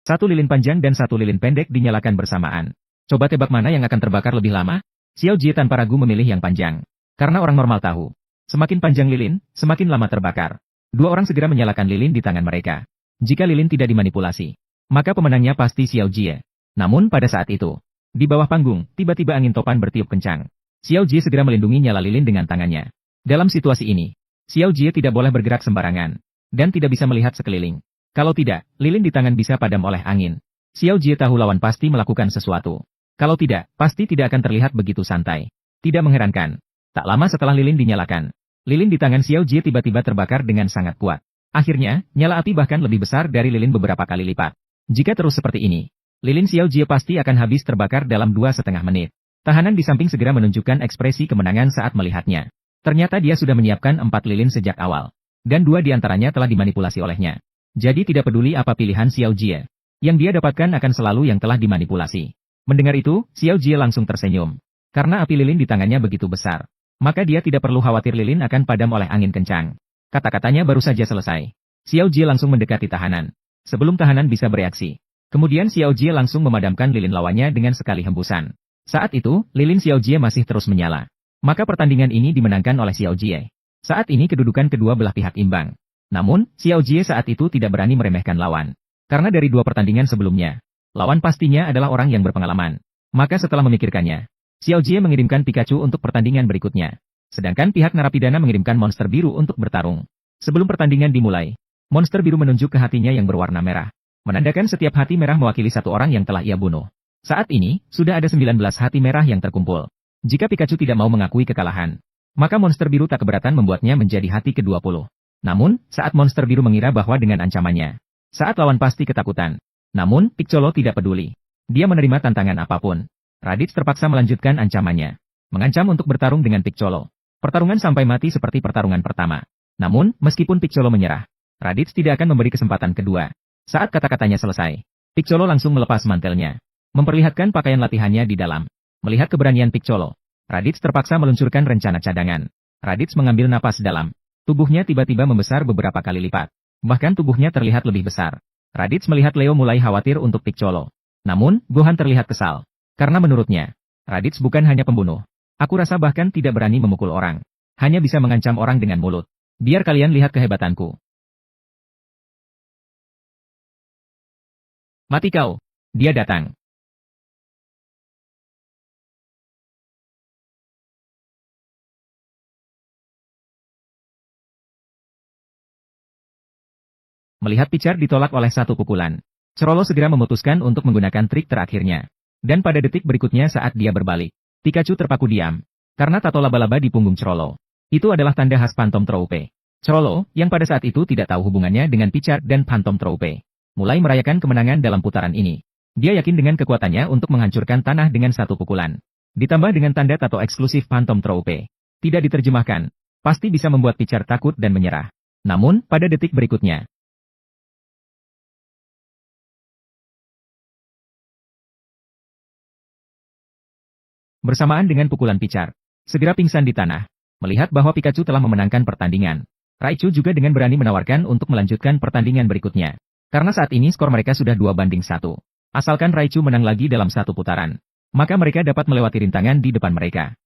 Satu lilin panjang dan satu lilin pendek dinyalakan bersamaan. Coba tebak mana yang akan terbakar lebih lama? Xiao Jie tanpa ragu memilih yang panjang. Karena orang normal tahu, semakin panjang lilin, semakin lama terbakar. Dua orang segera menyalakan lilin di tangan mereka. Jika lilin tidak dimanipulasi, maka pemenangnya pasti Xiao Jie. Namun pada saat itu, di bawah panggung, tiba-tiba angin topan bertiup kencang. Xiao Jie segera melindungi nyala lilin dengan tangannya. Dalam situasi ini, Xiao Jie tidak boleh bergerak sembarangan, dan tidak bisa melihat sekeliling. Kalau tidak, lilin di tangan bisa padam oleh angin. Xiao Jie tahu lawan pasti melakukan sesuatu. Kalau tidak, pasti tidak akan terlihat begitu santai. Tidak mengherankan. Tak lama setelah lilin dinyalakan, lilin di tangan Xiao Jie tiba-tiba terbakar dengan sangat kuat. Akhirnya, nyala api bahkan lebih besar dari lilin beberapa kali lipat. Jika terus seperti ini, lilin Xiao Jie pasti akan habis terbakar dalam 2,5 menit. Tahanan di samping segera menunjukkan ekspresi kemenangan saat melihatnya. Ternyata dia sudah menyiapkan 4 lilin sejak awal. Dan 2 diantaranya telah dimanipulasi olehnya. Jadi tidak peduli apa pilihan Xiao Jie. Yang dia dapatkan akan selalu yang telah dimanipulasi. Mendengar itu, Xiao Jie langsung tersenyum. Karena api lilin di tangannya begitu besar, maka dia tidak perlu khawatir lilin akan padam oleh angin kencang. Kata-katanya baru saja selesai. Xiao Jie langsung mendekati tahanan. Sebelum tahanan bisa bereaksi. Kemudian Xiao Jie langsung memadamkan lilin lawannya dengan sekali hembusan. Saat itu, lilin Xiao Jie masih terus menyala. Maka pertandingan ini dimenangkan oleh Xiao Jie. Saat ini kedudukan kedua belah pihak imbang. Namun, Xiao Jie saat itu tidak berani meremehkan lawan. Karena dari 2 pertandingan sebelumnya, lawan pastinya adalah orang yang berpengalaman. Maka setelah memikirkannya, Xiao Jie mengirimkan Pikachu untuk pertandingan berikutnya. Sedangkan pihak narapidana mengirimkan monster biru untuk bertarung. Sebelum pertandingan dimulai, monster biru menunjuk ke hatinya yang berwarna merah. Menandakan setiap hati merah mewakili satu orang yang telah ia bunuh. Saat ini, sudah ada 19 hati merah yang terkumpul. Jika Pikachu tidak mau mengakui kekalahan, maka monster biru tak keberatan membuatnya menjadi hati ke-20. Namun, saat monster biru mengira bahwa dengan ancamannya, saat lawan pasti ketakutan. Namun, Piccolo tidak peduli. Dia menerima tantangan apapun. Raditz terpaksa melanjutkan ancamannya. Mengancam untuk bertarung dengan Piccolo. Pertarungan sampai mati seperti pertarungan pertama. Namun, meskipun Piccolo menyerah, Raditz tidak akan memberi kesempatan kedua. Saat kata-katanya selesai, Piccolo langsung melepas mantelnya. Memperlihatkan pakaian latihannya di dalam. Melihat keberanian Piccolo, Raditz terpaksa meluncurkan rencana cadangan. Raditz mengambil napas dalam. Tubuhnya tiba-tiba membesar beberapa kali lipat. Bahkan tubuhnya terlihat lebih besar. Raditz melihat Leo mulai khawatir untuk Piccolo. Namun, Gohan terlihat kesal. Karena menurutnya, Raditz bukan hanya pembunuh. Aku rasa bahkan tidak berani memukul orang. Hanya bisa mengancam orang dengan mulut. Biar kalian lihat kehebatanku. Mati kau. Dia datang. Melihat Picar ditolak oleh satu pukulan, Cerolo segera memutuskan untuk menggunakan trik terakhirnya. Dan pada detik berikutnya saat dia berbalik, Pikachu terpaku diam. Karena tato laba-laba di punggung Cerolo. Itu adalah tanda khas Phantom Troupe. Cerolo, yang pada saat itu tidak tahu hubungannya dengan Picar dan Phantom Troupe, mulai merayakan kemenangan dalam putaran ini. Dia yakin dengan kekuatannya untuk menghancurkan tanah dengan satu pukulan. Ditambah dengan tanda tato eksklusif Phantom Troupe. Tidak diterjemahkan, pasti bisa membuat Picar takut dan menyerah. Namun, pada detik berikutnya, bersamaan dengan pukulan Picar, segera pingsan di tanah. Melihat bahwa Pikachu telah memenangkan pertandingan, Raichu juga dengan berani menawarkan untuk melanjutkan pertandingan berikutnya. Karena saat ini skor mereka sudah 2-1. Asalkan Raichu menang lagi dalam satu putaran, maka mereka dapat melewati rintangan di depan mereka.